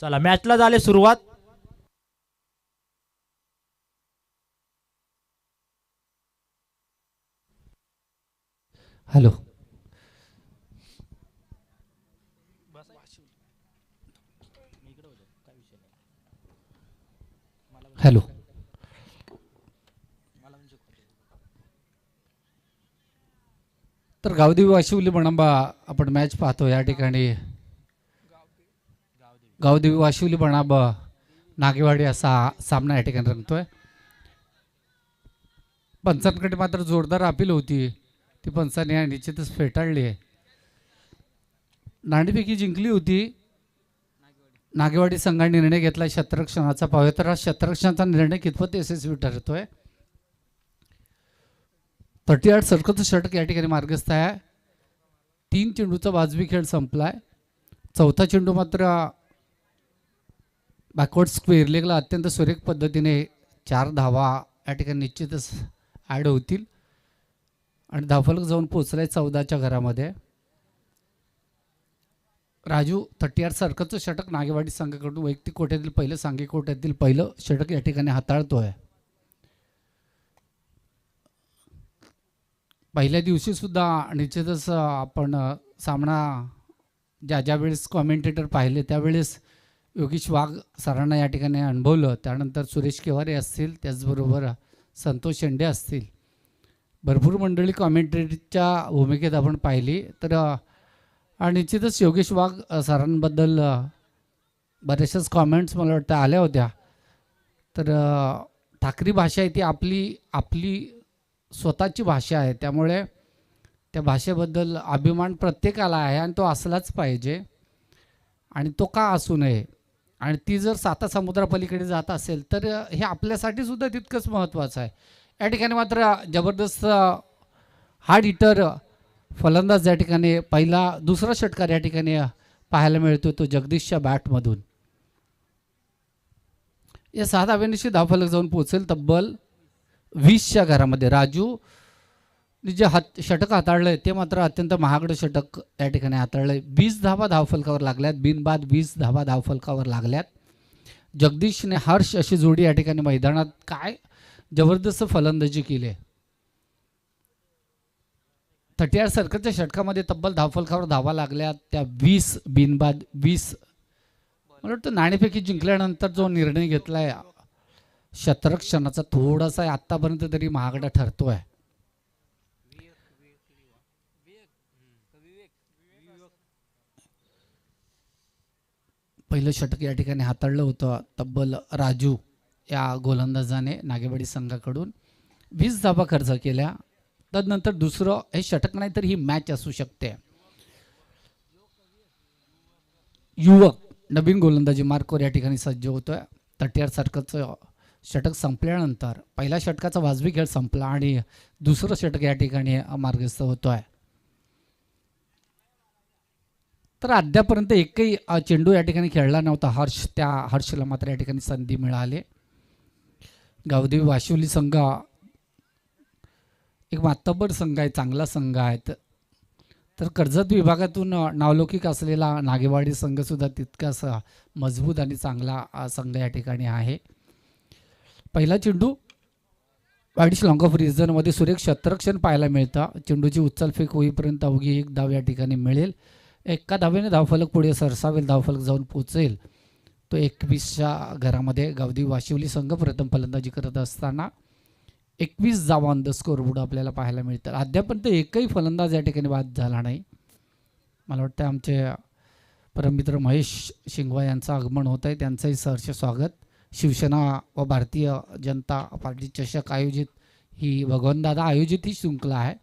चला मॅचला झाले सुरुवात. हॅलो हॅलो तर गावदेवी वाशिवली बणांबा आपण मॅच पाहतो या ठिकाणी. गावदेवी वाशिवली बणांबा नागेवाडी असा सामना या ठिकाणी रंगतोय. पंचांकडे मात्र जोरदार अपील होती, ती पंचांनी निश्चितच फेटाळली आहे. नाणेफेकी जिंकली होती. नागेवाडी संघाने निर्णय घेतला शतरक्षणाचा. पवित्र शतरक्षणाचा निर्णय कितपत यशस्वी ठरतोय. 38 सर्कलचं षटक या ठिकाणी मार्गस्थ आहे. 3 चेंडूचा वाजवी खेळ संपलाय. चौथा चेंडू मात्र बॅकवर्ड स्क्वेअर लेगला अत्यंत सुरेख पद्धतीने 4 धावा या ठिकाणी निश्चितच ॲड होतील आणि धावफलक जाऊन पोचलाय 14च्या घरामध्ये. राजू 38 सर्कलचं षटक नागेवाडी संघाकडून वैयक्तिक कोट्यातील पहिलं, सांघिक कोट्यातील पहिलं षटक या ठिकाणी हाताळतोय. पहिल्या दिवशी सुद्धा निश्चितच आपण सामना ज्या वेळेस कॉमेंटेटर पाहिले त्यावेळेस योगेश वाघ सरांना या ठिकाणी अनुभवलं. त्यानंतर सुरेश केवारे असतील, त्याचबरोबर संतोष शेंडे असतील, भरपूर मंडळी कॉमेंटेटरच्या भूमिकेत आपण पाहिली. तर निश्चितच योगेश वाघ सरांबद्दल बऱ्याचशाच कॉमेंट्स मला वाटतं आल्या होत्या. तर ठाकरी भाषा आहे ती आपली स्वतःची भाषा आहे, त्यामुळे त्या भाषेबद्दल अभिमान प्रत्येकाला आहे आणि तो असलाच पाहिजे आणि तो का असू नये. आणि ती जर 7 समुद्रापलीकडे जात असेल तर हे आपल्यासाठी सुद्धा तितकंच महत्त्वाचं आहे. या ठिकाणी मात्र जबरदस्त हार्ड हिटर फलंदाज या ठिकाणी दुसरा षटकार या ठिकाणी पाहायला मिळतो, तो जगदीशच्या बॅटमधून. या 6 धाव्यांशी धावफलक जाऊन पोहोचेल तब्बल 20च्या घरामध्ये. राजू जे षटक हाताळलंय ते मात्र अत्यंत महागडं षटक या ठिकाणी हाताळलंय. 20 धावा धावफलकावर लागल्यात, बिनबाद 20 धावा धावफलकावर लागल्यात. जगदीशने हर्ष अशी जोडी या ठिकाणी मैदानात काय जबरदस्त फलंदाजी केली. 38 सर्कलच्या षटकामध्ये तब्बल धावफलकावर धावा लागल्या त्या 20 बिनबाद 20. मला वाटतं नाणेफेकी जिंकल्यानंतर जो निर्णय घेतलाय शतरक्षणाचा थोडासा आत्तापर्यंत तरी महागडा ठरतोय. पहिलं षटक या ठिकाणी हाताळलं होतं तब्बल राजू या गोलंदाजाने नागेवाडी संघाकडून. 20 धावा खर्च केल्या. तदनंतर दुसरं हे षटक नाही तर ही मॅच असू शकते. युवक नवीन गोलंदाजी मार्कवर या ठिकाणी सज्ज होतोय. 38 सर्कलचं षटक संपल्यानंतर पहिल्या षटकाचा वाजवी खेळ संपला आणि दुसरं षटक या ठिकाणी मार्गस्थ होतोय. तर अद्यापर्यंत एकही चेंडू या ठिकाणी खेळला नव्हता त्या हर्षला मात्र या ठिकाणी संधी मिळाली. गावदेवी वाशिवली संघ एक मातब्बर संघ आहे, चांगला संघ आहे. तर कर्जत विभागातून नावलौकिक असलेला नागेवाडी संघ सुद्धा तितकाच मजबूत आणि चांगला संघ या ठिकाणी आहे. पहिला चेंडू वाईडिश लॉंग ऑफ रिझनमध्ये सुरेख शतरक्षण पाहायला मिळतं. चेंडूची उचलफेक होईपर्यंत अवघी 1 धाव या ठिकाणी मिळेल. एका धावेने धावफलक पुढे सरसावेल, धावफलक जाऊन पोचेल तो 21च्या घरामध्ये. गावदेवी वाशिवली संघ प्रथम फलंदाजी करत असताना 21 धावा ऑन द स्कोरबोर्ड आपल्याला पाहायला मिळतात. अद्यापर्यंत एकही फलंदाज या ठिकाणी बाद झाला नाही. मला वाटतं आमचे परममित्र महेश शिंगवा यांचं आगमन होत आहे, त्यांचंही सहर्ष स्वागत. शिवसेना व भारतीय जनता पार्टी चषक आयोजित ही भगवानदादा आयोजित ही शृंखला आहे.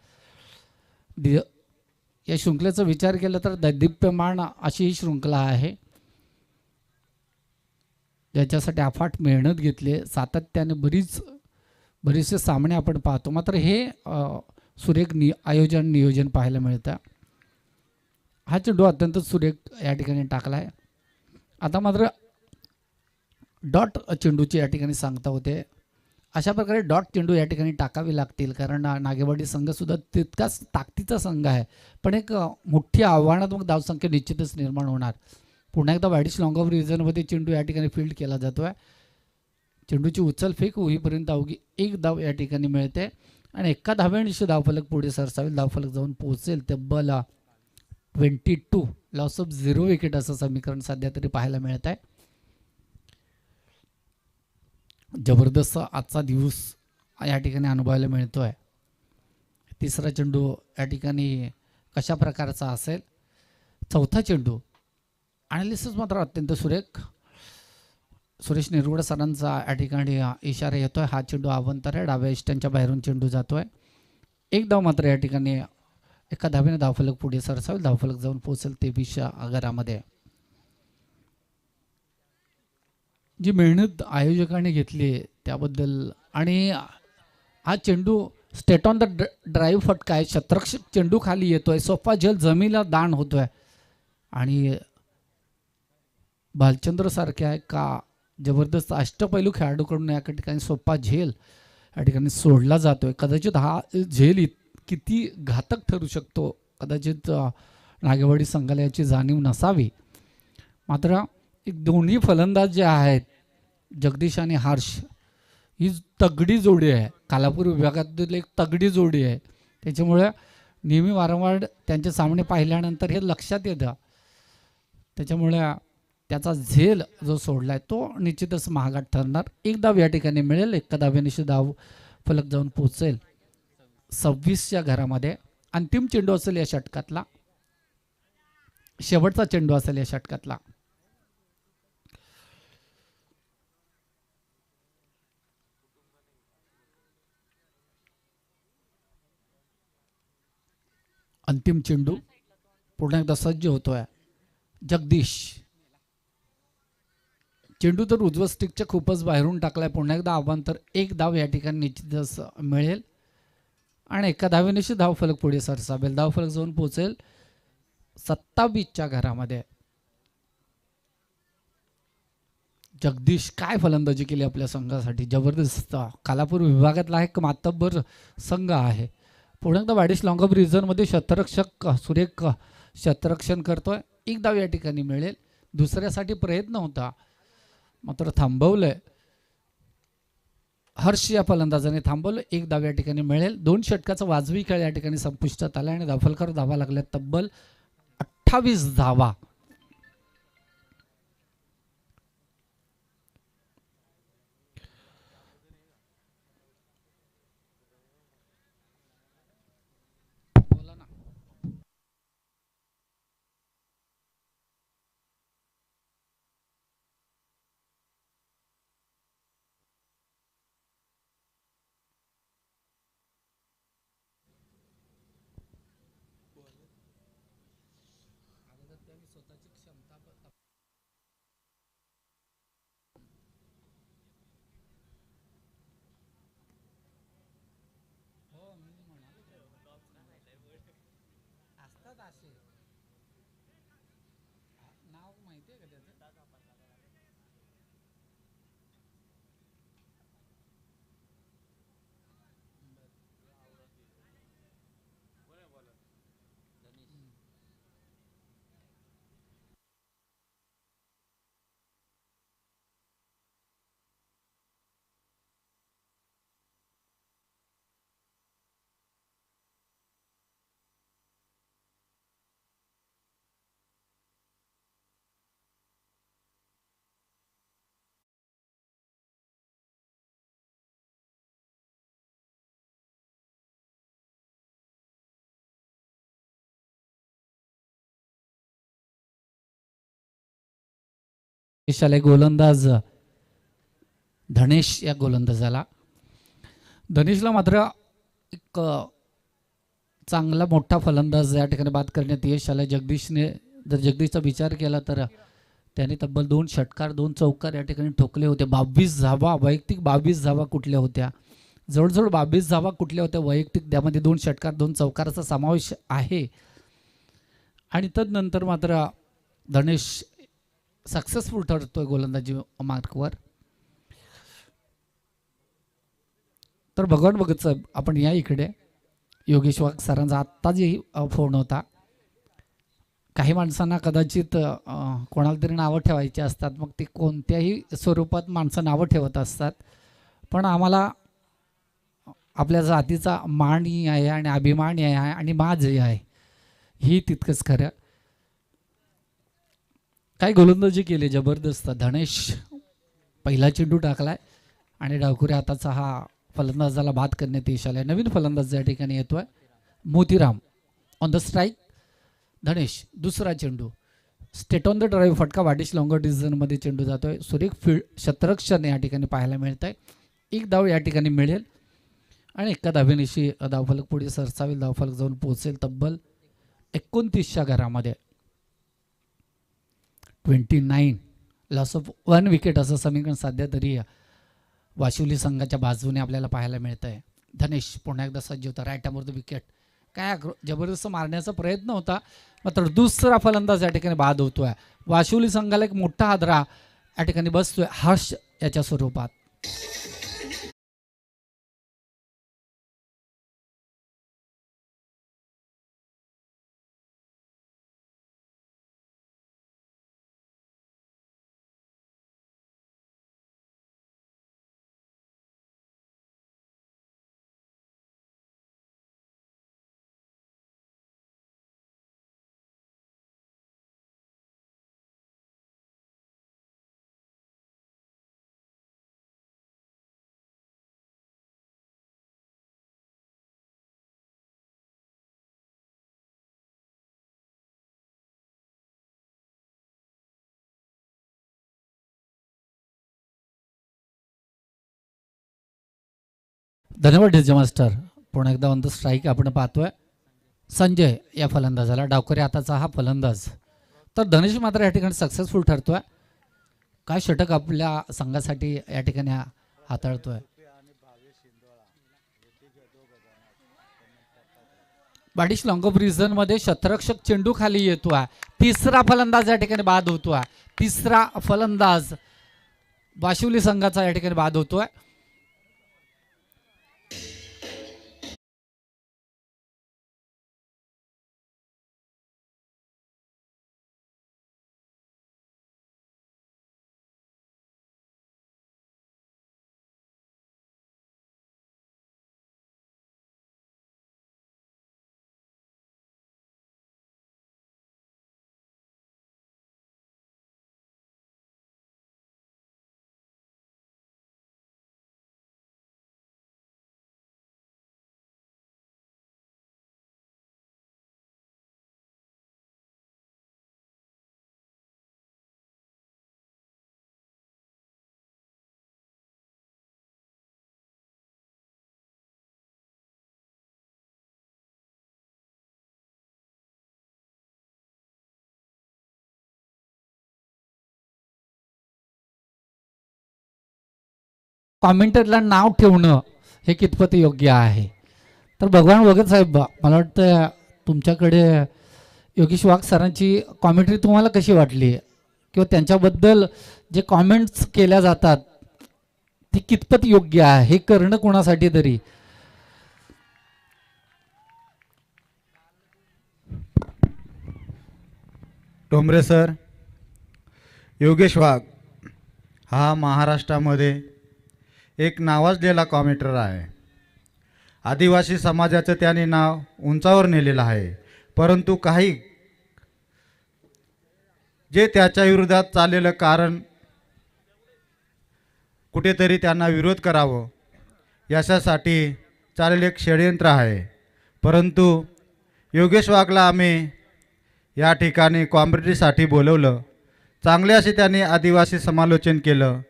या शृंखलेचा विचार केला तर दैदिप्यमान अशी ही शृंखला आहे, ज्याच्यासाठी अफाट मेहनत घेतली. सातत्याने बरेचसे सामने आपण पाहतो, मात्र हे सुरेख नियोजन पाहायला मिळतं. हा चेंडू अत्यंत सुरेख या ठिकाणी टाकला आहे. आता मात्र डॉट चेंडूची या ठिकाणी सांगता होते. अशा प्रकारे डॉट चेंडू या ठिकाणी टाकावे लागतील, कारण नागेवाडी संघसुद्धा तितकाच ताकदीचा संघ आहे, पण एक मोठी आव्हानात्मक धावसंख्या निश्चितच निर्माण होणार. पुन्हा एकदा वाईडिश लॉंग ऑफ रिझनमध्ये चेंडू या ठिकाणी फील्ड केला जातोय. चेंडूची उचल फेक होईपर्यंत अवघी एक धाव या ठिकाणी मिळते आणि एका धावेनिशी धावफलक पुढे सरसावेल. धावफलक जाऊन पोहोचेल तब्बल 22, लॉस ऑफ 0 विकेट असं समीकरण सध्या तरी पाहायला मिळत आहे. जबरदस्त आजचा दिवस या ठिकाणी अनुभवायला मिळतोय. तिसरा चेंडू या ठिकाणी कशा प्रकारचा असेल, चौथा चेंडू ॲनालिसिस मात्र अत्यंत सुरेख. सुरेश निरगुडे सरांचा या ठिकाणी इशारा येतोय. हा चेंडू अवंतर आहे, डाव्या इष्टांच्या बाहेरून चेंडू जातोय. एक धाव मात्र या ठिकाणी एका धावेने धावफलक पुढे सरसावेल. धावफलक जाऊन पोहोचेल 23 आगारामध्ये. जी मेहनत आयोजकांनी घेतली त्याबद्दल, आणि हा चेंडू स्टेट ऑन द ड्राईव्ह फटका आहे. शतरक्षक चेंडू खाली येतोय, सोपा झेल जमीला दान होतोय आणि भालचंद्र सारख्या का जबरदस्त अष्टपैलू खेळाडूकडून या ठिकाणी सोपा झेल या ठिकाणी सोडला जातोय. कदाचित हा झेल किती घातक ठरू शकतो कदाचित नागेवाडी संघाला याची जाणीव नसावी. मात्र एक दोन्ही फलंदाज जे आहेत जगदीश आणि हर्ष, ही तगडी जोडी आहे. कालापूर विभागातील एक तगडी जोडी आहे. त्याच्यामुळे नेहमी वारंवार त्यांचे सामने पाहिल्यानंतर हे लक्षात येतं. त्याच्यामुळे त्याचा झेल जो सोडलाय तो निश्चितच महागात ठरणार. एक धाव या ठिकाणी मिळेल. एका धावेनिशी धाव फलक जाऊन पोहोचेल 26च्या घरामध्ये. अंतिम चेंडू असेल या षटकातला, शेवटचा चेंडू असेल या षटकातला. अंतिम चेंडू पुन्हा एकदा सज्ज होतोय जगदीश. चेंडू तर उजव्या स्टिकच्या खूपच बाहेरून टाकलाय. पुन्हा एकदा अवांतर एक धाव या ठिकाणी निश्चितच मिळेल आणि एका धावेनिशी धाव फलक पुढे सरसावेल. धाव फलक जाऊन पोहोचेल 27च्या घरामध्ये. जगदीश काय फलंदाजी केली आपल्या संघासाठी, जबरदस्त. कालापूर विभागातला एक मातब्बर संघ आहे. पुन्हा एकदा वाईडिश लॉंग ऑफ रिझनमध्ये शतरक्षक सुरेख शतरक्षण करतोय. एक धाव या ठिकाणी मिळेल. दुसऱ्यासाठी प्रयत्न होता मात्र थांबवलंय. हर्ष या फलंदाजाने थांबवलं. एक धाव या ठिकाणी मिळेल. 2 षटकाचा वाजवी खेळ या ठिकाणी संपुष्टात आला आणि धावफलकावर धावा लागल्या तब्बल 28 धावा. शाले गोलंदाज धनेश या गोलंदाजाला, धनेशला मात्र एक चांगला मोठा फलंदाज या ठिकाणी बाद करण्यात यश आलं. जगदीशने जर जगदीशचा विचार केला तर त्याने तब्बल 2 षटकार 2 चौकार या ठिकाणी ठोकले होते. 22 धावा, वैयक्तिक 22 धावा कुठल्या होत्या, जवळजवळ 22 धावा कुठल्या होत्या वैयक्तिक. त्यामध्ये 2 षटकार 2 चौकाराचा समावेश आहे. आणि तदनंतर मात्र धनेश सक्सेसफुल ठरतोय गोलंदाजी मार्कवर. तर भगवान बघत साहेब, आपण या इकडे योगेश वाघ सरांचा आत्ता जे फोन होता काही माणसांना कदाचित कोणाला तरी नावं ठेवायची असतात, मग ते कोणत्याही स्वरूपात माणसं नावं ठेवत असतात. पण आम्हाला आपल्या जातीचा मानही आहे आणि अभिमानही आहे आणि माझही आहे, ही तितकंच खरं. काय गोलंदाजी केली जबरदस्त. धनेश पहिला चेंडू टाकलाय आणि डावखुऱ्या हाताचा हा फलंदाजाला बाद करण्यात यश आलाय. नवीन फलंदाज या ठिकाणी येतोय मोतीराम ऑन द स्ट्राईक. धनेश दुसरा चेंडू स्टेट ऑन द ड्राईव्ह, फटका वाडिश लॉंगर डिझाईनमध्ये चेंडू जातोय. सुरेख फील्ड शतरक्षण या ठिकाणी पाहायला मिळत आहे. एक धाव या ठिकाणी मिळेल आणि एका धावेनिशी धावफलक पुढे सरसावेल. धावफलक जाऊन पोहोचेल तब्बल 29च्या घरामध्ये. 29 लॉस ऑफ 1 विकेट असं समीकरण सध्या तरी वाशिवली संघाच्या बाजूने आपल्याला पाहायला मिळत आहे. धनेश पुन्हा एकदा सज्ज होता. Write the wicket. काय जबरदस्त मारण्याचा प्रयत्न होता, मात्र दुसरा फलंदाज या ठिकाणी बाद होतोय. वाशिवली संघाला एक मोठा हादरा या ठिकाणी बसतोय हर्ष याच्या स्वरूपात. धन्यवाद डीजे मास्टर. पुन्हा एकदा ऑन द स्ट्राईक आपण पाहतोय संजय या फलंदाजाला. डावकरी हाताचा हा फलंदाज. तर धनेश मात्र या ठिकाणी सक्सेसफुल ठरतोय. काय षटक आपल्या संघासाठी या ठिकाणी हाताळतोय. वाडिश लॉंग ऑफ रिझनमध्ये शतरक्षक चेंडू खाली येतोय. तिसरा फलंदाज या ठिकाणी बाद होतोय. तिसरा फलंदाज वाशिवली संघाचा या ठिकाणी बाद होतोय. कॉमेंटरला नाव ठेवणं हे कितपत योग्य आहे. तर भगवान वगैरे साहेब, मला वाटतं तुमच्याकडे योगेश वाघ सरांची कॉमेंट्री तुम्हाला कशी वाटली, किंवा त्यांच्याबद्दल जे कॉमेंट्स केल्या जातात ती कितपत योग्य आहे हे करणं कोणासाठी तरी. टोंबरे सर, योगेश वाघ हा महाराष्ट्रामध्ये एक नावाजलेला कॉमेंटर आहे. आदिवासी समाजाचं त्याने नाव उंचावर नेलेलं आहे. परंतु काही जे त्याच्या विरोधात चाललेलं कारण कुठेतरी त्यांना विरोध करावं याच्यासाठी चाललेलं एक षडयंत्र आहे. परंतु योगेश वाघला आम्ही या ठिकाणी कॉमेंट्रीसाठी बोलवलं. चांगले असे त्यांनी आदिवासी समालोचन केलं.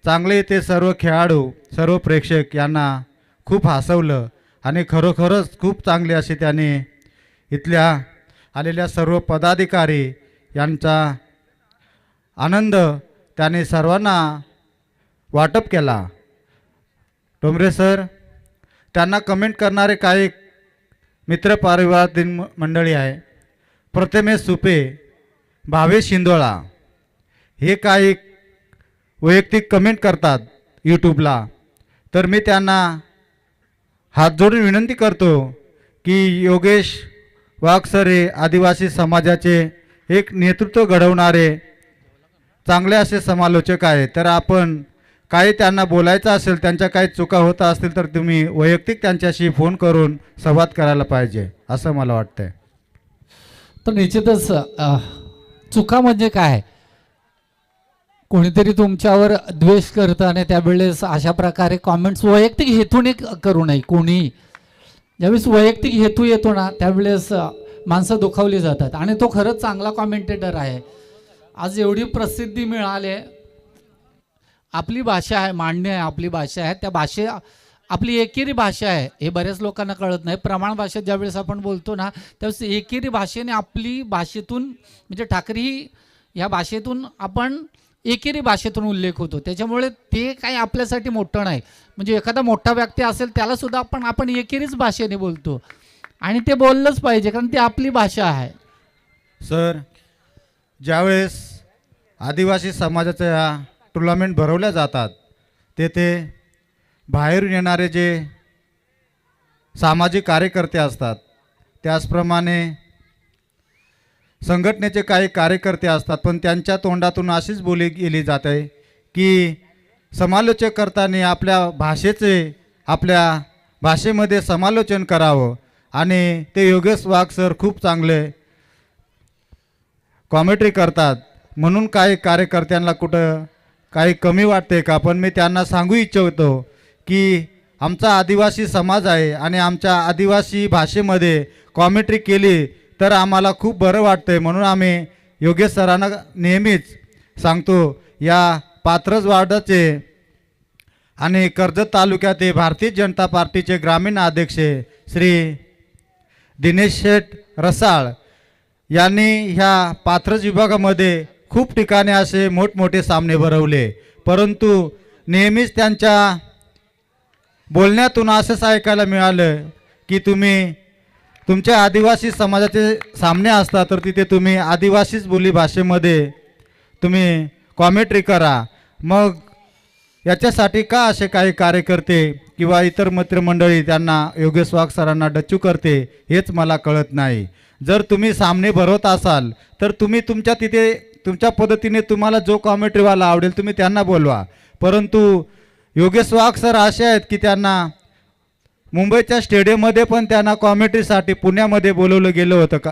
चांगले ते सर्व खेळाडू, सर्व प्रेक्षक यांना खूप हसवलं आणि खरोखरच खूप चांगले असे त्याने इथल्या आलेल्या सर्व पदाधिकारी यांचा आनंद त्याने सर्वांना वाटप केला. टोंबरे सर, त्यांना कमेंट करणारे काही मित्रपरिवारातील मंडळी आहे. प्रथमेश सुपे, भावेश शिंदोळा हे काही वैयक्तिक कमेंट करतात यूट्यूबला. तर मी त्यांना हात जोडून विनंती करतो की योगेश वाघ सर हे आदिवासी समाजाचे एक नेतृत्व घडवणारे चांगले असे समालोचक आहेत. तर आपण काही त्यांना बोलायचं असेल, त्यांच्या काही चुका होत असतील तर तुम्ही वैयक्तिक त्यांच्याशी फोन करून संवाद करायला पाहिजे असं मला वाटतंय. तर निश्चितच चुका म्हणजे काय, कोणीतरी तुमच्यावर द्वेष करतं आणि त्यावेळेस अशा प्रकारे कॉमेंट्स वैयक्तिक हेतूने करू नये. कोणी ज्यावेळेस वैयक्तिक हेतू येतो ना त्यावेळेस माणसं दुखावली जातात. आणि तो खरंच चांगला कॉमेंटेटर आहे. आज एवढी प्रसिद्धी मिळाली आहे. आपली भाषा आहे, मांडणी आहे, आपली भाषा आहे, त्या आपली एकेरी भाषा आहे हे बऱ्याच लोकांना कळत नाही. प्रमाण भाषेत ज्यावेळेस आपण बोलतो ना त्यावेळेस एकेरी भाषेने आपली भाषेतून म्हणजे ठाकरे ही ह्या भाषेतून आपण एकेरी भाषेतून उल्लेख होतो. त्याच्यामुळे ते काही आपल्यासाठी मोठं नाही. म्हणजे एखादा मोठा व्यक्ती असेल त्याला सुद्धा आपण एकेरीच भाषेने बोलतो आणि ते बोललंच पाहिजे कारण ती आपली भाषा आहे. सर, ज्यावेळेस आदिवासी समाजाच्या टुर्नामेंट भरवल्या जातात तेथे बाहेरून येणारे जे सामाजिक कार्यकर्ते असतात, त्याचप्रमाणे संघटनेचे काही कार्यकर्ते असतात, पण त्यांच्या तोंडातून अशीच बोली गेली जाते की समालोचक करताना आपल्या भाषेमध्ये समालोचन करावं. आणि ते योगेश वाघ सर खूप चांगले कॉमेंट्री करतात म्हणून काही कार्यकर्त्यांना कुठं काही कमी वाटते का. पण मी त्यांना सांगू इच्छितो की आमचा आदिवासी समाज आहे आणि आमच्या आदिवासी भाषेमध्ये कॉमेंट्री केली तर आम्हाला खूप बरं वाटतंय. म्हणून आम्ही योगेश सरांना नेहमीच सांगतो. या पात्रज वार्डाचे आणि कर्जत तालुक्यातील भारतीय जनता पार्टीचे ग्रामीण अध्यक्ष श्री दिनेश शेठ रसाळ यांनी ह्या पात्रज विभागामध्ये खूप ठिकाणी असे मोठमोठे सामने भरवले, परंतु नेहमीच त्यांच्या बोलण्यातून असंच ऐकायला मिळालं की तुमच्या आदिवासी समाजाचे सामने असतात तर तिथे तुम्ही आदिवासीच बोली भाषेमध्ये तुम्ही कॉमेंट्री करा. मग याच्यासाठी का असे काही कार्यकर्ते किंवा इतर मित्रमंडळी त्यांना योगेश वाघ सरांना डच्चू करते हेच मला कळत नाही. जर तुम्ही सामने भरवत असाल तर तुम्ही तुमच्या पद्धतीने तुम्हाला जो कॉमेंट्रीवाला आवडेल तुम्ही त्यांना बोलवा. परंतु योगेश वाघ सर असे आहेत की त्यांना मुंबईच्या स्टेडियममध्ये पण त्यांना कॉमेंट्रीसाठी पुण्यामध्ये बोलवलं गेलं होतं का.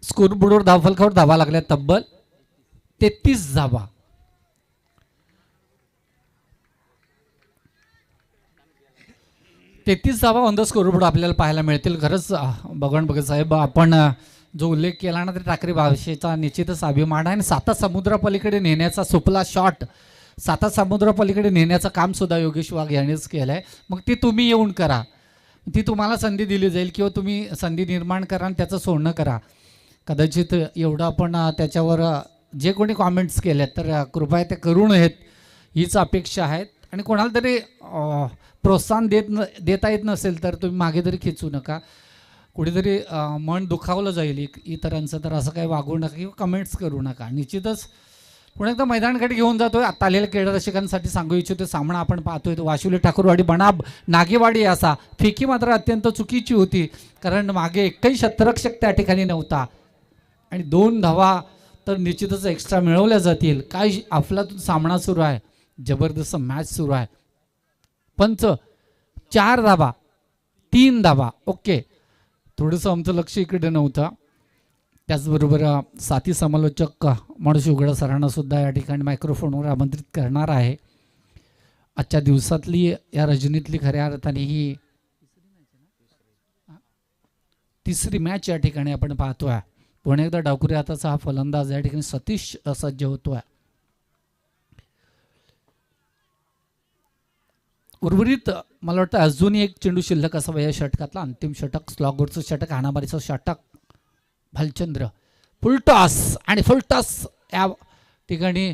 स्कोरबोर्डवर धावफलकावर धावा लागल्या तब्बल 33 धावा. ऑन द स्कोरबोर्ड आपल्याला पाहायला मिळतील. खरंच भगवान भगत साहेब, आपण जो उल्लेख केला ना ते ठाकरे भाषेचा निश्चितच अभिमान आहे. आणि 7 समुद्रापलीकडे नेण्याचा सुपला शॉट 7 समुद्रापलीकडे नेण्याचं काम सुद्धा योगेश वाघ यांनीच केलं आहे. मग ती तुम्ही येऊन करा, ती तुम्हाला संधी दिली जाईल किंवा तुम्ही संधी निर्माण करा आणि त्याचं सोडणं करा. कदाचित एवढं आपण त्याच्यावर जे कोणी कॉमेंट्स केलेत तर कृपया ते करू नयेत हीच अपेक्षा आहे. आणि कोणाला तरी प्रोत्साहन देता येत नसेल तर तुम्ही मागे तरी खिचू नका. कुठेतरी मन दुखावलं जाईल इतरांचं, तर असं काही वागू नका किंवा कमेंट्स करू नका. निश्चितच पुन्हा एकदा मैदानाकडे घेऊन जातोय. आता आलेल्या क्रीडा रसिकांसाठी सांगू इच्छितो सामना आपण पाहतोय तो वाशिवली ठाकूरवाडी बनाब नागेवाडी असा. फेकी मात्र अत्यंत चुकीची होती कारण मागे एकही शतरक्षक त्या ठिकाणी नव्हता आणि 2 धावा तर निश्चितच एक्स्ट्रा मिळवल्या जातील. काय अफलातून सामना सुरू आहे, जबरदस्त मॅच सुरू आहे. पंच 4 धावा 3 धावा. ओके, थोडंसं आमचं लक्ष इकडे नव्हतं. त्याचबरोबर साथी समालोचक माणूस उघडा सरांना सुद्धा या ठिकाणी मायक्रोफोनवर आमंत्रित करणार आहे. आजच्या दिवसातली या रजनीतली खऱ्या अर्थाने ही तिसरी मॅच या ठिकाणी आपण पाहतोय. पुन्हा एकदा डावखुरी हाताचा हा फलंदाज या ठिकाणी सतीश सज्ज होतोय. उर्वरित मला वाटतं अजूनही एक चेंडू शिल्लक असावा या षटकातला. अंतिम षटक, स्लॉगवरचं षटक, हाणामारीचं षटक. भालचंद्र फुलटॉस आणि फुलटॉस या ठिकाणी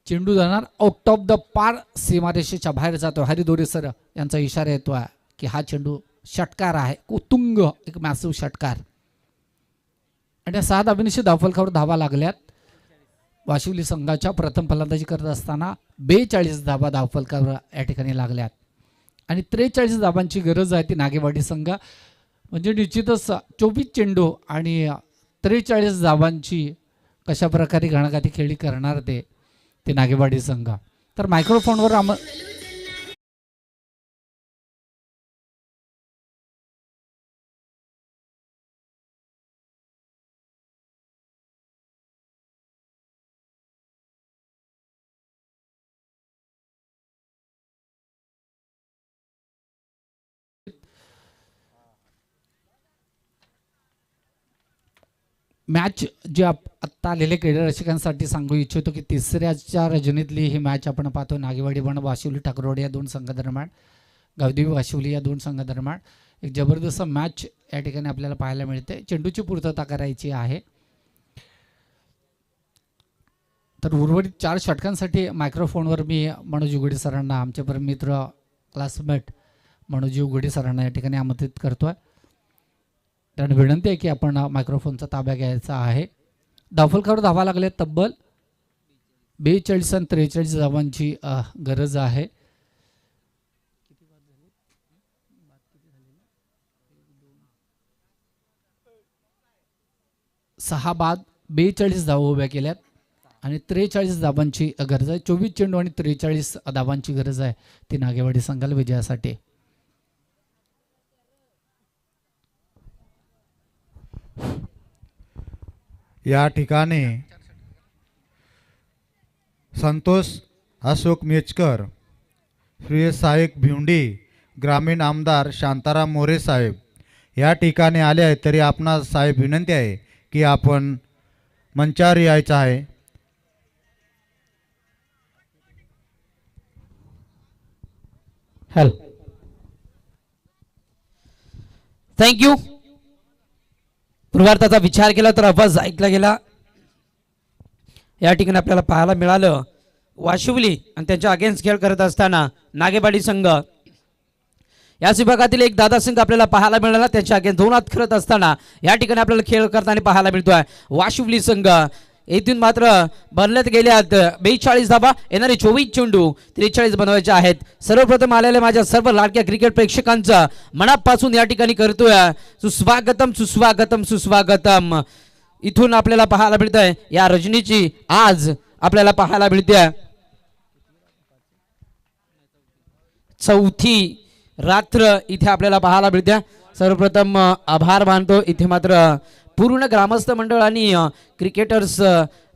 चेंडू जाणार आउट ऑफ द पार, सीमारेषेच्या बाहेर जातो. हरिदोरे सर यांचा इशारा येतोय की हा चेंडू षटकार आहे, उत्तुंग एक मॅसिव्ह षटकार. आणि 6 धावांनी धावफलकावर धावा लागल्यात. वाशिवली संघाच्या प्रथम फलंदाजी करत असताना 42 धावा धावफलकावर या ठिकाणी लागल्यात आणि 43 धावांची गरज आहे ती नागेवाडी संघ. म्हणजे निश्चितच 24 चेंडू आणि 43 धावांची कशा प्रकारे गणगाती खेळी करणार ते नागेवाडी संघ. तर मायक्रोफोनवर मॅच जे आत्ता आलेले क्रीडा रसिकांसाठी सांगू इच्छितो की तिसऱ्याच्या रजनीतली ही मॅच आपण पाहतो. नागेवाडी बन वाशिवली ठाकरवाडी या दोन संघादरम्यान, गावदेवी वाशिवली या दोन संघादरम्यान एक जबरदस्त मॅच या ठिकाणी आपल्याला पाहायला मिळते. चेंडूची पूर्तता करायची आहे. तर उर्वरित 4 षटकांसाठी मायक्रोफोनवर मी मनोज उघडे सरांना, आमचे परममित्र क्लासमेट मनोज उघडे सरांना या ठिकाणी आमंत्रित करतोय. त्यांना विनंती आहे की आपण मायक्रोफोनचा ताब्या घ्यायचा आहे. धावफलकावर धावा लागले तब्बल 42 आणि 43 धावांची गरज आहे. 6 बाद 42 धावा उभ्या केल्यात आणि 43 धावांची गरज आहे. 24 चेंडू आणि 43 धावांची गरज आहे ती नागेवाडी संघाला विजयासाठी. या ठिकाणी संतोष अशोक मेचकर, श्री साहेब भिवंडी, ग्रामीण आमदार शांताराम मोरे साहेब या ठिकाणी आले आहेत. तरी आपणास साहेब विनंती आहे की आपण मंचावर यायचं आहे. Hello, thank you. पूर्वार्थाचा विचार केला तर आवाज ऐकला गेला. या ठिकाणी आपल्याला पाहायला मिळालं वाशिवली आणि त्यांच्या अगेन्स्ट खेळ करत असताना नागेवाडी संघ याच विभागातील एक दादा संघ आपल्याला पाहायला मिळाला. त्यांच्या अगेन्स्ट 2 हात खेळत असताना या ठिकाणी आपल्याला खेळ करताना पाहायला मिळतोय वाशिवली संघ. येथून मात्र भरल्यात गेल्यात 42 धावा, येणारे 24 चेंडू 43 बनवायचे आहेत. सर्वप्रथम आलेल्या माझ्या सर्व लाडक्या क्रिकेट प्रेक्षकांचं मनापासून या ठिकाणी करतोय सुस्वागतम सुस्वागतम सुस्वागतम. इथून आपल्याला पाहायला मिळतंय या रजनीची आज आपल्याला पाहायला मिळते 4थी रात्र इथे आपल्याला पाहायला मिळते. सर्वप्रथम आभार मानतो इथे मात्र पूर्ण ग्रामस्थ मंडळ आणि क्रिकेटर्स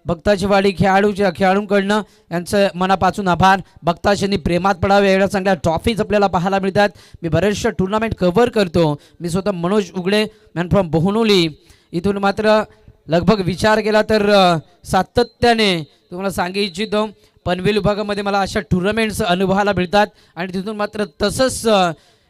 भक्ताची वाडी खेळाडूंकडनं यांचं मनापासून आभार. भक्ताशांनी प्रेमात पडावे एवढ्या चांगल्या ट्रॉफीज आपल्याला पाहायला मिळतात. मी बरेचशा टुर्नामेंट कव्हर करतो. मी स्वतः मनोज उघडे मॅन फ्रॉम बोहनोली. इथून मात्र लगभग विचार केला तर सातत्याने तुम्हाला सांगू इच्छितो पनवेल विभागामध्ये मला अशा टुर्नामेंट्स अनुभवायला मिळतात आणि तिथून मात्र तसंच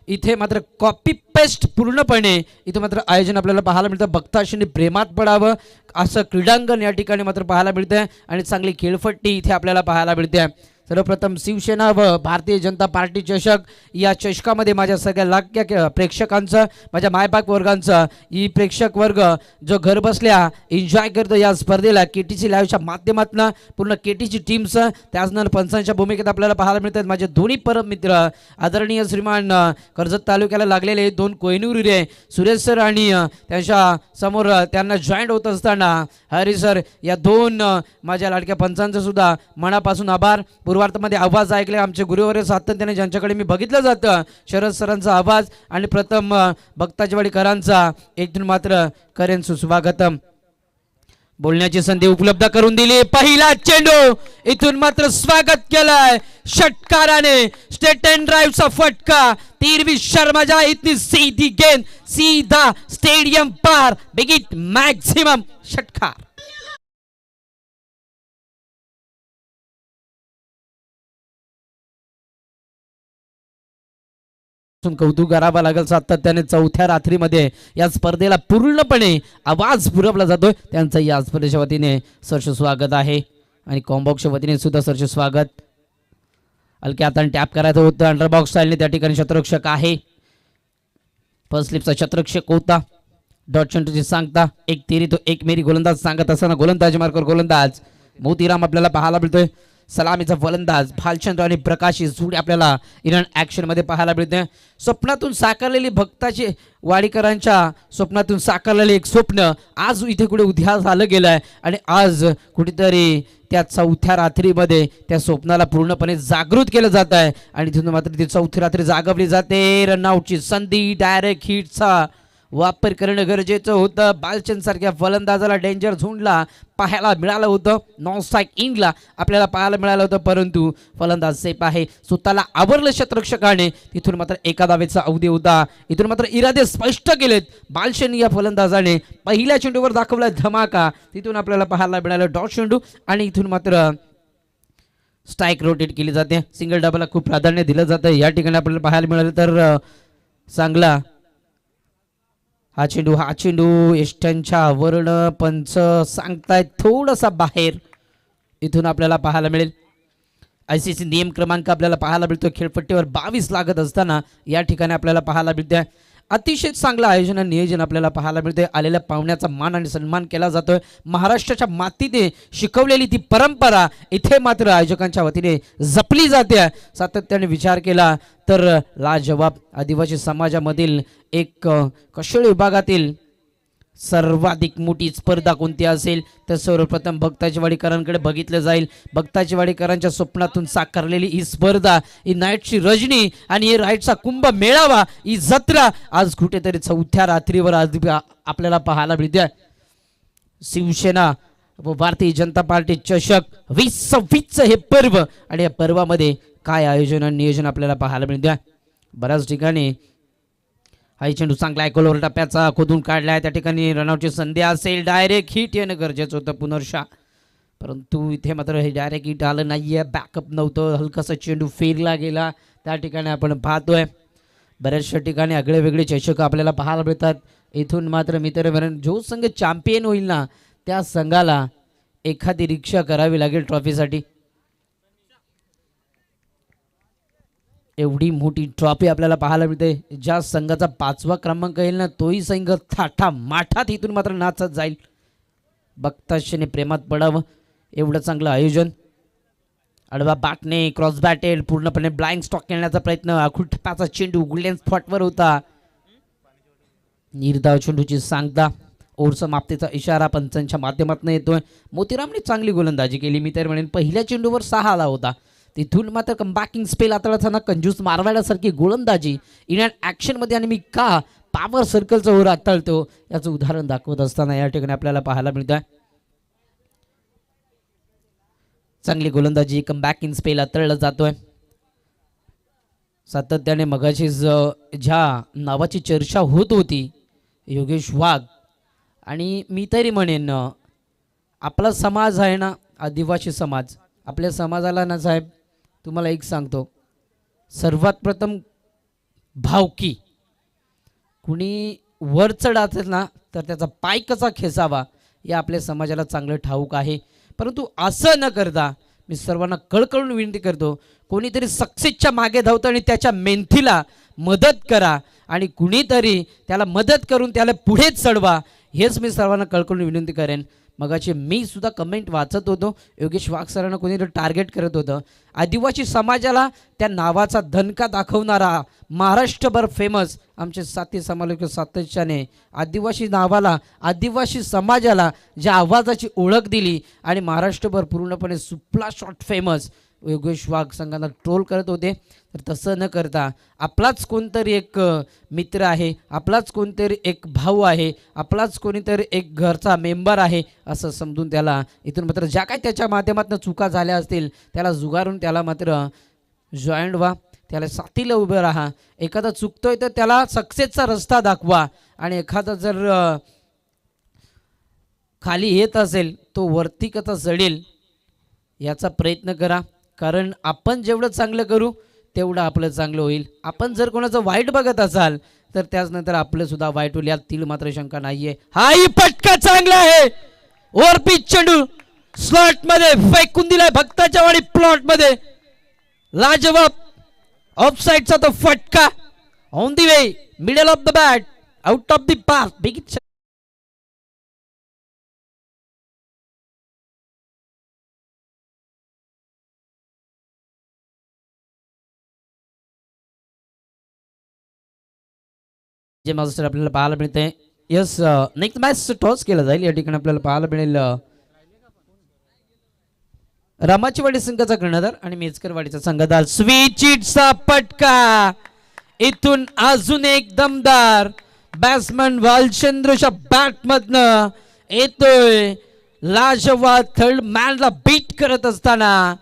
इथे मात्र कॉपी पेस्ट पूर्णपणे इथे मात्र आयोजन आपल्याला पाहायला मिळतं. भक्ताशांनी प्रेमात पडावं असं क्रीडांगण या ठिकाणी मात्र पाहायला मिळतं आणि चांगली खेळपट्टी इथे आपल्याला पाहायला मिळते. सर्वप्रथम शिवसेना व भारतीय जनता पार्टी चषक या चषकामध्ये माझ्या सगळ्या लाडक्या प्रेक्षकांचं, माझ्या मायबाप वर्गांचं, ही प्रेक्षक वर्ग जो घर बसल्या एन्जॉय करतो या स्पर्धेला KTC लाईव्हच्या माध्यमातून पूर्ण KTC टीमचं त्याचनंतर पंचांच्या भूमिकेत आपल्याला पाहायला मिळतात माझे दोन्ही परम मित्र आदरणीय श्रीमान कर्जत तालुक्याला लागलेले 2 कोहिनूर हिरे सुरेश सर आणि त्यांच्या समोर त्यांना जॉईंट होत असताना हरी सर या 2 माझ्या लाडक्या पंचांचं सुद्धा मनापासून आभार. पूर्वार्थामध्ये आवाज ऐकले आमचे गुरुवर्य सातत्याने ज्यांच्याकडे मी बघितलं जातं शरद सरांचा आवाज आणि प्रथम भक्ताजीवाडीकरांचा इथून मात्र करेन सुस्वागतम. बोलण्याची संधी उपलब्ध करून दिली. पहिला चेंडू इथून मात्र स्वागत केलंय षटकाराने. स्टेट एंड ड्राइव्हचा फटका. तीर शर्मा जा इतनी सीधी गेंद सीधा स्टेडियम पार. बिगिट मॅक्सिमम षटकार. कौतुक करावं लागेल सातत्याने 4थ्या रात्रीमध्ये या स्पर्धेला पूर्णपणे आवाज पुरवला जातोय त्यांचं या स्पर्धेच्या वतीने सरस स्वागत आहे आणि कॉम्बॉक्सच्या वतीने सुद्धा सरस स्वागत. हलक्या हाताने टॅप करायचं होतं अंडरबॉक्स स्टाईलने त्या ठिकाणी शतरक्षक आहे. फर्स्ट स्लिपचा शतरक्षक होता. डॉट चेंडूची सांगता एक तेरी तो एक मेरी गोलंदाज सांगत असताना गोलंदाज मार्कर गोलंदाज मोतीराम आपल्याला पाहायला मिळतोय. सलामीचा फलंदाज भालचंद्र आणि प्रकाश जोडी आपल्याला इराण ॲक्शन मध्ये पाहायला मिळते. स्वप्नातून साकारलेली भक्ताची वाडीकरांच्या स्वप्नातून साकारलेले एक स्वप्न आज इथे कुठे उद्या झालं गेलं आहे आणि आज कुठेतरी त्या चौथ्या रात्रीमध्ये त्या स्वप्नाला पूर्णपणे जागृत केलं जात आहे आणि तिथून मात्र ती चौथी रात्री जागवली जाते. रनआउटची संधी, डायरेक्ट हिटचा वापर करणं गरजेचं होतं. बालचंद सारख्या फलंदाजाला डेंजर झोनला पाहायला मिळालं होतं, नॉन स्ट्राईक इनला आपल्याला पाहायला मिळालं होतं, परंतु फलंदाज सेफ आहे. स्वतःला आवरलं शतरक्षकाने. तिथून मात्र एका धावेचा अवधी होता. इथून मात्र इरादे स्पष्ट केलेत बालचंद या फलंदाजाने. पहिल्या चेंडूवर दाखवला धमाका, तिथून आपल्याला पाहायला मिळालं डॉट चेंडू आणि इथून मात्र स्ट्राईक रोटेट केली जाते. सिंगल डबलला खूप प्राधान्य दिलं जातं. या ठिकाणी आपल्याला पाहायला मिळालं तर चांगला हा चेंडू एष्ट्यांच्या वर्ण पंच सांगतायत थोडासा बाहेर. इथून आपल्याला पाहायला मिळेल ICC नियम क्रमांक आपल्याला पाहायला मिळतो. खेळपट्टीवर 22 लागत असताना या ठिकाणी आपल्याला पाहायला मिळते. अतिशय चांगलं आयोजन आणि नियोजन आपल्याला पाहायला मिळते. आलेल्या पाहुण्याचा मान आणि सन्मान केला जातोय. महाराष्ट्राच्या मातीने शिकवलेली ती परंपरा इथे मात्र आयोजकांच्या वतीने जपली जाते. सातत्याने विचार केला तर लाजवाब आदिवासी समाजामधील एक कौशल्य विभागातील सर्वाधिक मोठी स्पर्धा कोणती असेल तर सर्वप्रथम भक्ताजीवाडीकरांकडे बघितलं जाईल. भक्ताजीवाडीकरांच्या स्वप्नातून साकारलेली ही स्पर्धा, ही नाईटची रजनी आणि हे राईटचा कुंभ मेळावा, ही जत्रा आज कुठेतरी चौथ्या रात्रीवर आज आपल्याला पाहायला मिळते. शिवसेना व भारतीय जनता पार्टी चषक 2026 हे पर्व आणि या पर्वामध्ये काय आयोजन आणि नियोजन आपल्याला पाहायला मिळते. बऱ्याच ठिकाणी हा चेंडू चांगला आहे, कोलवर टप्प्याचा खोदून काढलाय. त्या ठिकाणी रनआउटची संधी असेल, डायरेक्ट हिट येणं गरजेचं होतं पुनर्शा, परंतु इथे मात्र हे डायरेक्ट हिट आलं नाहीये. बॅकअप नव्हतं, हलकासा चेंडू फेरला गेला. त्या ठिकाणी आपण पाहतोय बऱ्याचशा ठिकाणी आगळे वेगळे चषक आपल्याला पाहायला मिळतात. इथून मात्र मित्र जो संघ चॅम्पियन होईल ना त्या संघाला एखादी रिक्षा करावी लागेल ट्रॉफीसाठी. एवढी मोठी ट्रॉफी आपल्याला पाहायला मिळते. ज्या संघाचा 5वा क्रमांक येईल ना तोही संघ थाटा माठात इथून मात्र नाचत जाईल. बघताशेने प्रेमात पडावं एवढं चांगलं आयोजन. आडवा बॅटने क्रॉस बॅटेल पूर्णपणे ब्लाइंड स्टॉक खेळण्याचा प्रयत्न. आखूड टप्प्याचा चेंडू गोल्डन स्पॉटवर होता. निर्धाव चेंडूची सांगता, ओव्हर समाप्तीचा इशारा पंचांच्या माध्यमातून येतोय. मोतीरामने चांगली गोलंदाजी केली. मी तर म्हणेन पहिल्या चेंडूवर 6 आला होता. तिथून मात्र कमबॅकिंग स्पेल हाताळताना कंजूस मारवाड्यासारखी गोलंदाजी इंडियन ॲक्शनमध्ये आणि मी का पॉवर सर्कलचा ओव्हर हाताळतो याचं उदाहरण दाखवत असताना या ठिकाणी आपल्याला पाहायला मिळतं. चांगली गोलंदाजी, कमबॅकिंग स्पेल हाताळला जातोय. सातत्याने मगाशी ज्या नावाची चर्चा होत होती योगेश वाघ, आणि मी तरी म्हणेन आपला समाज आहे ना आदिवासी समाज, आपल्या समाजाला ना साहेब तुम्हाला एक सांगतो, सर्वात प्रथम भावकी. कुणी वर चढ असेल ना तर त्याचा पाय कसा खेचावा या आपल्या समाजाला चांगलं ठाऊक आहे. परंतु असं न करता मी सर्वांना कळकळून विनंती करतो, कोणीतरी सक्सेसच्या मागे धावतं आणि त्याच्या मेंथीला मदत करा आणि कुणीतरी त्याला मदत करून त्याला पुढे चढवा, हेच मी सर्वांना कळकळून विनंती करेन. मगाची मी सुद्धा कमेंट वाचत होतो, योगेश वाघ सरांना कोणीतरी टार्गेट करत होतं. आदिवासी समाजाला त्या नावाचा धनका दाखवणारा महाराष्ट्रभर फेमस आमचे साथी समालोचक सातत्याने आदिवासी नावाला, आदिवासी समाजाला ज्या आवाजाची ओळख दिली आणि महाराष्ट्रभर पूर्णपणे सुपला शॉट फेमस योगेश वाघ संघाला ट्रोल करत होते. तर तसं न करता आपलाच कोणतरी एक मित्र आहे, आपलाच कोणतरी एक भाऊ आहे, आपलाच कोणीतरी एक घरचा मेंबर आहे असं समजून त्याला इथून मात्र ज्या काही त्याच्या माध्यमातून चुका झाल्या असतील त्याला जुगारून त्याला मात्र जॉईंट व्हा, त्याला साथीला उभं राहा. एखादा चुकतोय तर त्याला सक्सेसचा रस्ता दाखवा आणि एखादा जर खाली येत असेल तो वरती कसा चढेल याचा प्रयत्न करा. कारण आपण जेवढं चांगलं करू तेवढं आपलं चांगलं होईल. आपण जर कोणाचं वाईट बघत असाल तर त्याचनंतर आपलं सुद्धा वाईट होईल, यात तीळ मात्र शंका नाहीये. हाही पटका चांगला आहे, ओव्हर पिच चेंडू स्लॉट मध्ये फेकून दिलाय भक्ताच्या वाडी प्लॉट मध्ये. लाजवाब ऑफसाइडचा तो फटका on the way, middle of the bat, out of the park. Big जे मास्टर आपल्याला पाहायला मिळते. यस, नेक्स्ट मॅच टॉस केला जाईल. या ठिकाणी आपल्याला पाहायला मिळेल रामाचीवाडी संघाचा कर्णधार आणि मेचकरवाडीचा संघादार. स्वीचिटचा पटका, इथून अजून एक दमदार बॅट्समन भालचंद्रच्या बॅट मधनं येतोय. लाजवाब थर्ड मॅनला बीट करत असताना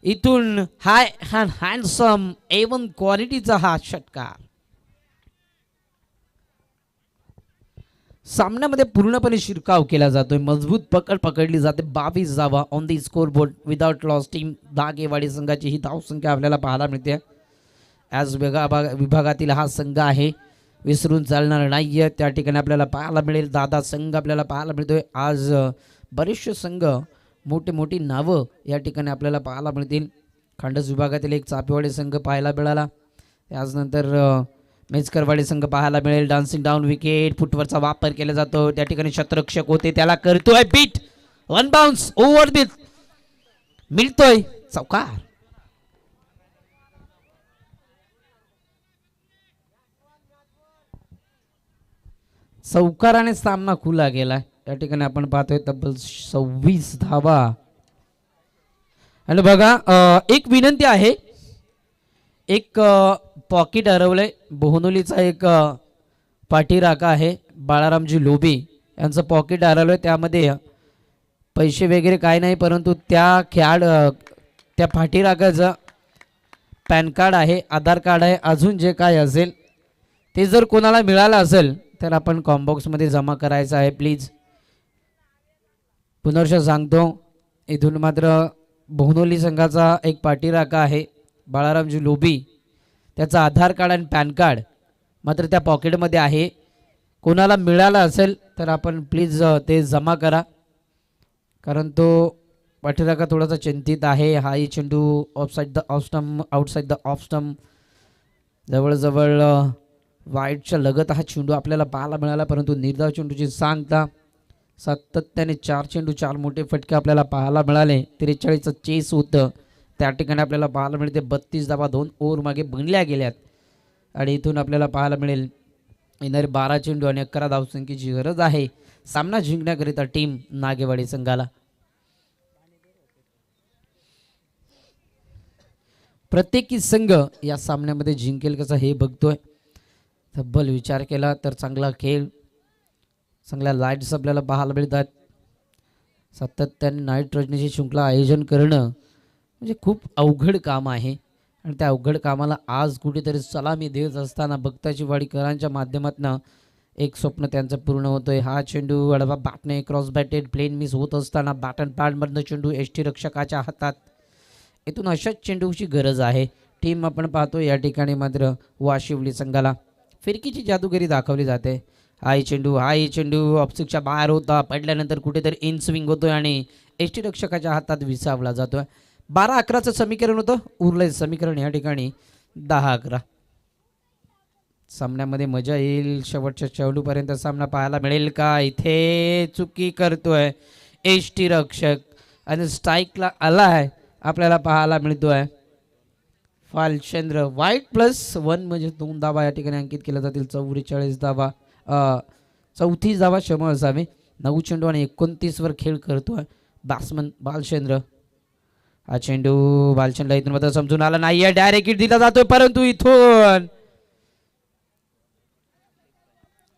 इथून हाय अँड हँडसम एवन क्वालिटीचा हा षटकार. सामन्यामध्ये पूर्णपणे शिरकाव केला जातोय. मजबूत पकड पकडली जाते. 22 धावा on the score board without loss. Team Dagewadi संघाची ही धावसंख्या आपल्याला पाहायला मिळते. आज विभागातील हा संघ आहे, विसरून चालणार नाहीये. त्या ठिकाणी आपल्याला पाहायला मिळेल दादा संघ आपल्याला पाहायला मिळतोय. आज बरेचसे संघ, मोठी नावं या ठिकाणी आपल्याला पाहायला मिळतील. खांडस विभागातील एक चापेवाडी संघ पाहायला मिळाला. त्याचनंतर मेचकरवाडी संघ पाहायला मिळेल. डान्सिंग डाऊन विकेट, फुटवरचा वापर केला जातो. त्या ठिकाणी शतरक्षक होते, त्याला करतोय beat. One bounce over beat मिळतोय चौकार. चौकाराने सामना खुला गेला. या ठिकाणी आपण पाहतोय तब्बल 26 धावा. आणि बघा, एक विनंती आहे, एक पॉकेट हरवलंय. बोहनोलीचा एक पाठीराखा आहे बाळारामजी लोबी, यांचं पॉकेट हरवलंय. त्यामध्ये पैसे वगैरे काय नाही, परंतु त्या पाठीराखाचं पॅन कार्ड आहे, आधार कार्ड आहे, अजून जे काय असेल ते जर कोणाला मिळालं असेल तर आपण कॉम्बॉक्समध्ये जमा करायचं आहे प्लीज. पुनर्श सांगतो, इथून मात्र बोहनोली संघाचा एक पाठीराखा आहे बाळारामजी लोबी, त्याचा आधार कार्ड आणि पॅन कार्ड मात्र त्या पॉकेटमध्ये आहे. कोणाला मिळाला असेल तर आपण प्लीज ते जमा करा, कारण तो पाठीराखा थोडासा चिंतित आहे. हाही चेंडू offside the off stump, outside the off stump, जवळजवळ वाईटच्या लगत हा चेंडू आपल्याला पाहायला मिळाला. परंतु निर्धाव चेंडूची सांगता सातत्याने 4 चेंडू 4 मोठे फटके आपल्याला पाहायला मिळाले. 43चं चेस होतं. त्या ठिकाणी आपल्याला पाहायला मिळते 32 धावा 2 ओव्हर मागे बनल्या गेल्यात. आणि इथून आपल्याला पाहायला मिळेल येणारे 12 चेंडू आणि 11 धावसंख्येची गरज आहे सामना जिंकण्याकरिता टीम नागेवाडी संघाला. प्रत्येकी संघ या सामन्यामध्ये जिंकेल कसं हे बघतोय. तब्बल विचार केला तर चांगला खेळ, चांगल्या लाईट्स आपल्याला पाहायला मिळतात. सातत्याने नाईट रजनीची शृंखला आयोजन करणं म्हणजे खूप अवघड काम आहे. आणि त्या अवघड कामाला आज कुठेतरी सलामी देत असताना बघताची वाडीकरांच्या माध्यमातून एक स्वप्न त्यांचं पूर्ण होतोय. हा चेंडू अडवा बॅटने क्रॉस बॅटेड प्लेन मिस होत असताना बॅट अँड पॅडमधनं चेंडू एसटी रक्षकाच्या हातात. इथून अशाच चेंडूची गरज आहे. टीम आपण पाहतो या ठिकाणी मात्र वाशिवली संघाला फिरकीची जादूगिरी दाखवली जाते. हाय चेंडू ऑप्सिकच्या बाहेर होता, पडल्यानंतर कुठेतरी इन स्विंग होतोय आणि एसटी रक्षकाच्या हातात विसावला जातोय. 12-11चं समीकरण होतं, उरलंय समीकरण या ठिकाणी 10-11. सामन्यामध्ये मजा येईल. शेवटच्या चेंडूपर्यंत सामना पाहायला मिळेल का? इथे चुकी करतोय एसटी रक्षक आणि स्ट्राईकला आलाय आपल्याला पाहायला मिळतोय फालचंद्र. वाईट +1 म्हणजे 2 धावा या ठिकाणी अंकित केल्या जातील. 44 धावा, 34 धावा क्षमा असावे. 9 चेंडू आणि 29वर खेळ करतोय बॅट्समन बालचंद्र. हा चेंडू बालचंद्रला इथून मात्र समजून आला नाहीये. डायरेक्ट हिट दिला जातोय, परंतु इथून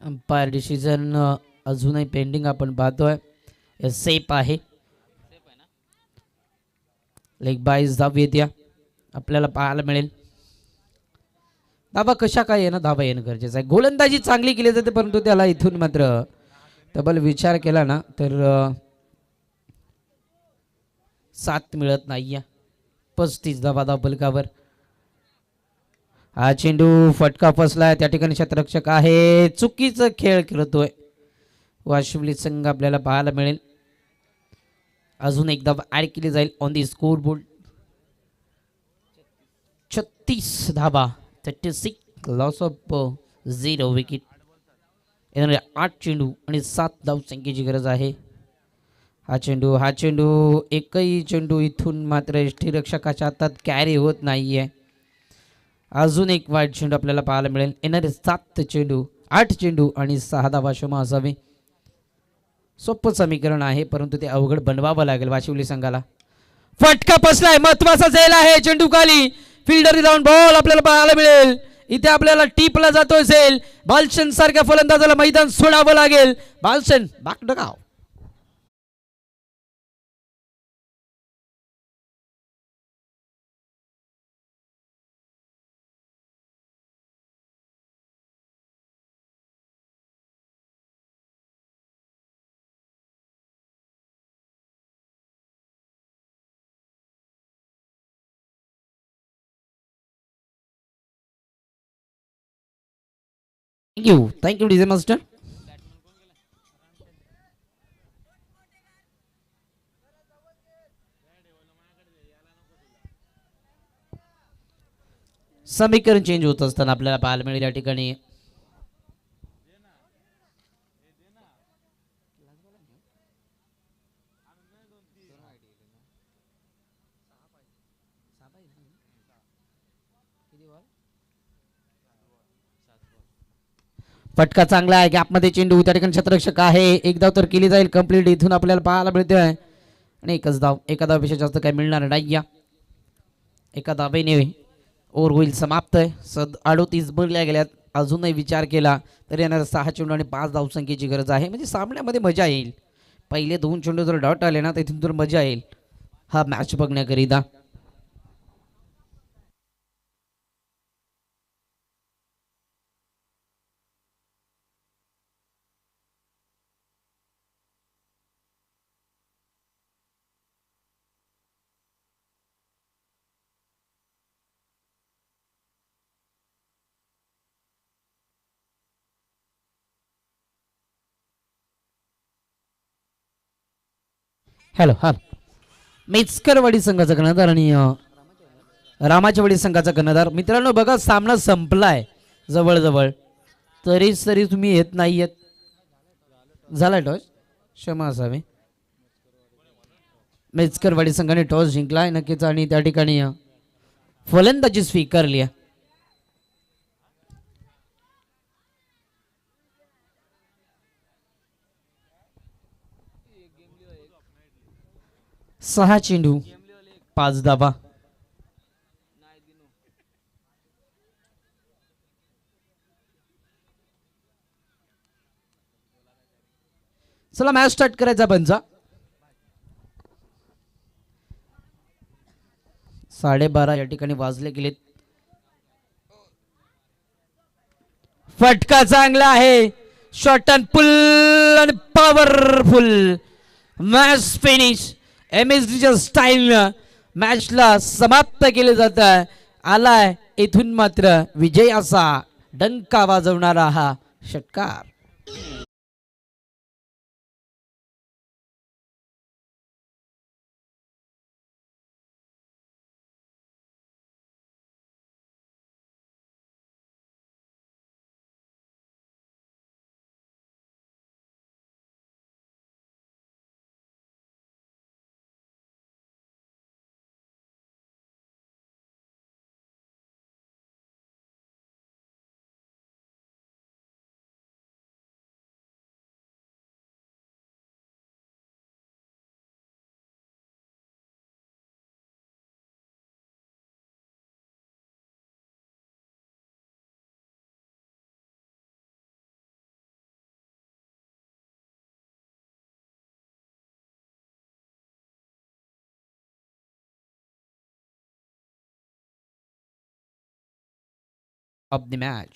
अंपायर डिसिजन अजूनही पेंडिंग आपण पाहतोय. सेफ आहे. लेग बाईज धाव येत्या आपल्याला पाहायला मिळेल. धावा कशा काय येणं, धावा येणं गरजेचं आहे. गोलंदाजी चांगली केली जाते, परंतु त्याला इथून मात्र तब्बल विचार केला ना तर 7 मिळत नाहीये. 35 धावा धावफलकावर. हा चेंडू फटका फसलाय. त्या ठिकाणी क्षेत्ररक्षक आहे, चुकीचं खेळ करतोय वाशिवली संघ आपल्याला पाहायला मिळेल. अजून एक धावा ऍड केली जाईल ऑन दी स्कोर बोर्ड. 36 धावा, 36 लॉस ऑफ 0 विकेट. येणारे 8 चेंडू आणि 7 धावसंख्येची गरज आहे. हा चेंडू एकही चेंडू इथून मात्र एसटी रक्षकाच्या हातात कॅरी होत नाहीये. अजून एक वाईट चेंडू आपल्याला पाहायला मिळेल. येणारे 7 चेंडू 8 चेंडू आणि 6 धावा क्षमा असावी. सोपं समीकरण आहे परंतु ते अवघड बनवावं लागेल वाशिवली संघाला. फटका बसलाय महत्वाचा झेल आहे चेंडू खाली फिल्डर जाऊन बॉल आपल्याला पाहायला मिळेल. इथे आपल्याला टीपला जातोय झेल. बालशन सारख्या फलंदाजाला मैदान सोडावं लागेल. बालशन बाक डगाव. Thank you DJ master. समीकरण चेंज होत असताना आपल्याला पाहायला मिळेल या ठिकाणी. फटका चांगला आहे गॅपमध्ये चेंडू त्या ठिकाणी क्षेत्ररक्षक आहे. एक धाव तर केली जाईल कंप्लीट इथून आपल्याला पाहायला मिळते आहे. आणि एकच धाव एका धावपेक्षा जास्त काही मिळणार नाही. या एका धावेने ओव्हर होईल समाप्त. 38 बनल्या गेल्यात. अजूनही विचार केला तर येणार 6 चेंडू आणि 5 धावसंख्येची गरज आहे. म्हणजे सामन्यामध्ये मजा येईल. पहिले 2 चेंडू जर डॉट आले ना तर इथून तर मजा येईल हा मॅच बघण्याकरिता. हॅलो हा मेचकरवाडी संघाचा कर्णधार आणि रामाचेवाडी संघाचा कर्णधार. मित्रांनो बघा सामना संपलाय जवळजवळ तरी तुम्ही येत नाही येत. झाला टॉस क्षमा असावी. मेचकरवाडी संघाने टॉस जिंकलाय नक्कीच आणि त्या ठिकाणी फलंदाजी स्वीकारली. सहा चेंडू 5 धावा. चला मॅच स्टार्ट करायचा पंचा. 12:30 या ठिकाणी वाजले गेलेत. फटका चांगला आहे. शॉर्ट अँड पुल आणि पॉवरफुल मॅच फिनिश. MSDच्या स्टाईल मॅचला समाप्त केले जात आहे. आलाय इथून मात्र विजयाचा डंका वाजवणारा हा षटकार. Of the match.